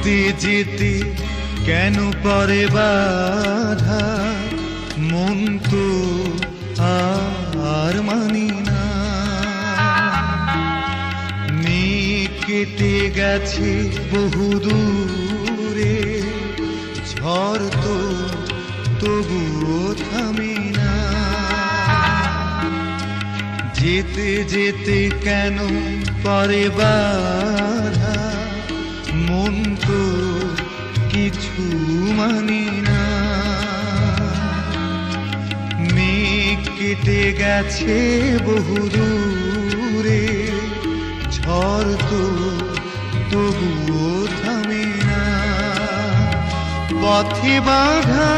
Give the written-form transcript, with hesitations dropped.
যেতে যেতে কেন পরে বাধা, মন তো আর মানি না। মেঘ কেটে গেছে বহু দূরে, ঝড় তো তবুও থামে না। যেতে যেতে কেন পরে বাধা, মন তো কিছু মানি না। মেঘ কেটে গেছে বহু দূরে, ঝড় তো তবুও থামে না। পথে বাধা